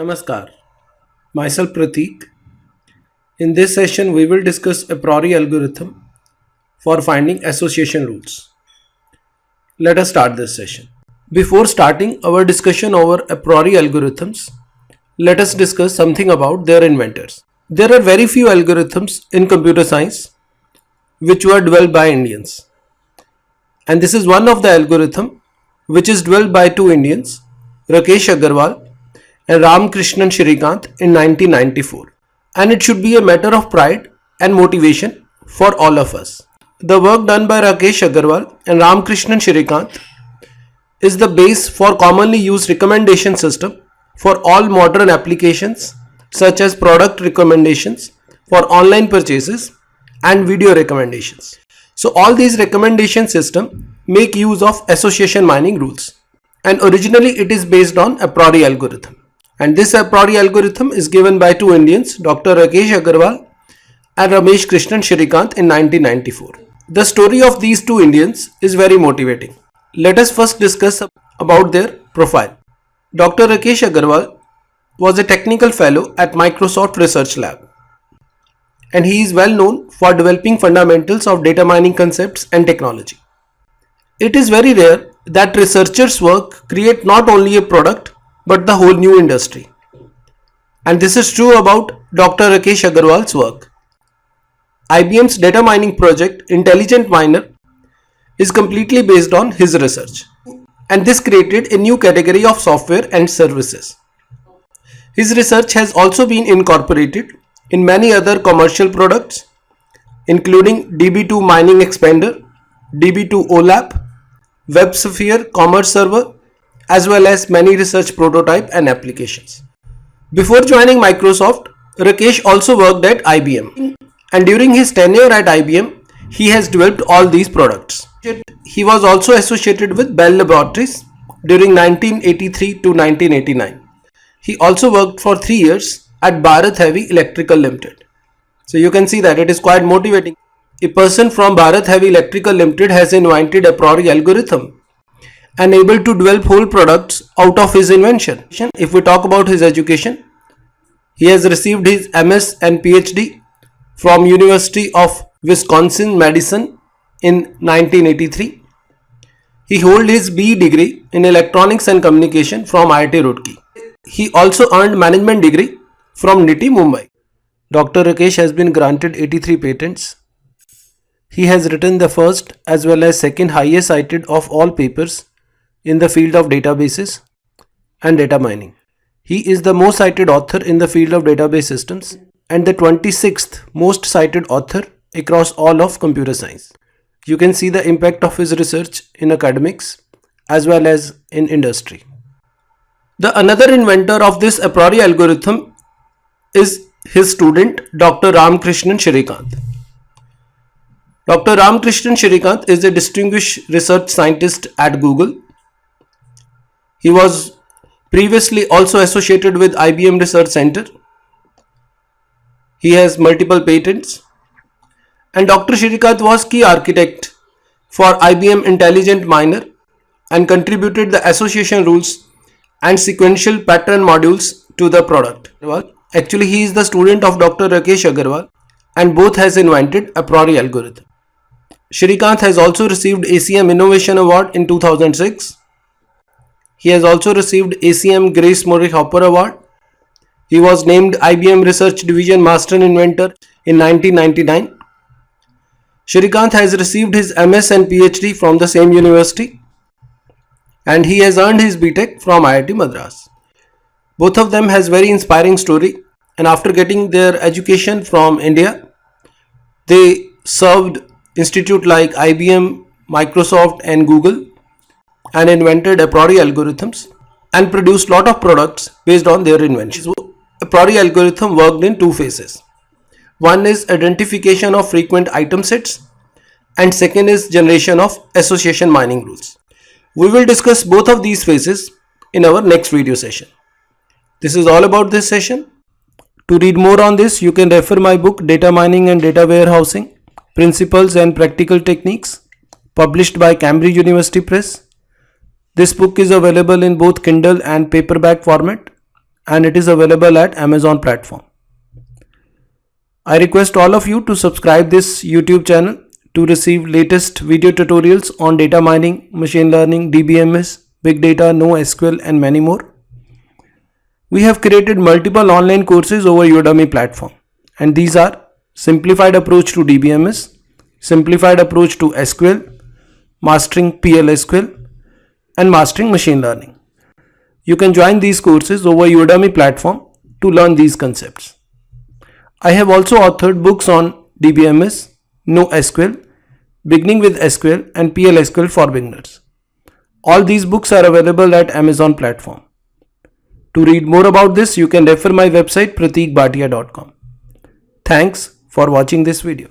Namaskar, myself Prateek. In this session, we will discuss a priori algorithm for finding association rules. Let us start this session. Before starting our discussion over a priori algorithms, let us discuss something about their inventors. There are very few algorithms in computer science which were developed by Indians. And this is one of the algorithm which is developed by two Indians, Rakesh Agarwal and Ramakrishnan Shrikant in 1994. And it should be a matter of pride and motivation for all of us. The work done by Rakesh Agarwal and Ramakrishnan Shrikant is the base for commonly used recommendation system for all modern applications such as product recommendations for online purchases and video recommendations. So all these recommendation system make use of association mining rules, and originally it is based on a priori algorithm. And this a priori algorithm is given by two Indians, Dr. Rakesh Agarwal and Ramesh Krishnan Shrikant in 1994. The story of these two Indians is very motivating. Let us first discuss about their profile. Dr. Rakesh Agarwal was a technical fellow at Microsoft Research Lab, and he is well known for developing fundamentals of data mining concepts and technology. It is very rare that researchers' work create not only a product but the whole new industry. And this is true about Dr. Rakesh Agarwal's work. IBM's data mining project Intelligent Miner is completely based on his research, and this created a new category of software and services. His research has also been incorporated in many other commercial products including DB2 Mining Expander, DB2 OLAP, WebSphere Commerce Server, as well as many research prototype and applications. Before joining Microsoft, Rakesh also worked at IBM, and during his tenure at IBM, he has developed all these products. He was also associated with Bell Laboratories during 1983 to 1989. He also worked for 3 years at Bharat Heavy Electrical Limited. So you can see that it is quite motivating. A person from Bharat Heavy Electrical Limited has invented a priori algorithm and able to develop whole products out of his invention. If we talk about his education, he has received his MS and PhD from University of Wisconsin-Madison in 1983. He holds his BE degree in Electronics and Communication from IIT Roorkee. He also earned management degree from NITI Mumbai. Dr. Rakesh has been granted 83 patents. He has written the first as well as second highest cited of all papers in the field of databases and data mining. He is the most cited author in the field of database systems and the 26th most cited author across all of computer science. You can see the impact of his research in academics as well as in industry. The another inventor of this a priori algorithm is his student Dr. Ramakrishnan Shrikant. Dr. Ramakrishnan Shrikant is a distinguished research scientist at Google. He was previously also associated with IBM Research Center. He has multiple patents. And Dr. Shrikant was key architect for IBM Intelligent Miner and contributed the association rules and sequential pattern modules to the product. Actually, he is the student of Dr. Rakesh Agarwal and both has invented a priori algorithm. Shrikant has also received ACM Innovation Award in 2006. He has also received ACM Grace Murray Hopper Award. He was named IBM Research Division Master Inventor in 1999. Shrikant has received his MS and PhD from the same university, and he has earned his BTech from IIT Madras. Both of them has very inspiring story, and after getting their education from India, they served institute like IBM, Microsoft and Google and invented a priori algorithms and produced lot of products based on their inventions. So, a priori algorithm worked in two phases. One is identification of frequent item sets and second is generation of association mining rules. We will discuss both of these phases in our next video session. This is all about this session. To read more on this, you can refer my book Data Mining and Data Warehousing, Principles and Practical Techniques, published by Cambridge University Press. This book is available in both Kindle and paperback format. and it is available at Amazon platform. I request all of you to subscribe this YouTube channel to receive latest video tutorials on data mining, machine learning, DBMS, big data, NoSQL and many more. We have created multiple online courses over Udemy platform, and these are Simplified Approach to DBMS, Simplified Approach to SQL, Mastering PLSQL and Mastering Machine Learning. You can join these courses over Udemy platform to learn these concepts. I have also authored books on DBMS, NoSQL, Beginning with SQL and PLSQL for beginners. All these books are available at Amazon platform. To read more about this, you can refer my website prateekbhatia.com. Thanks for watching this video.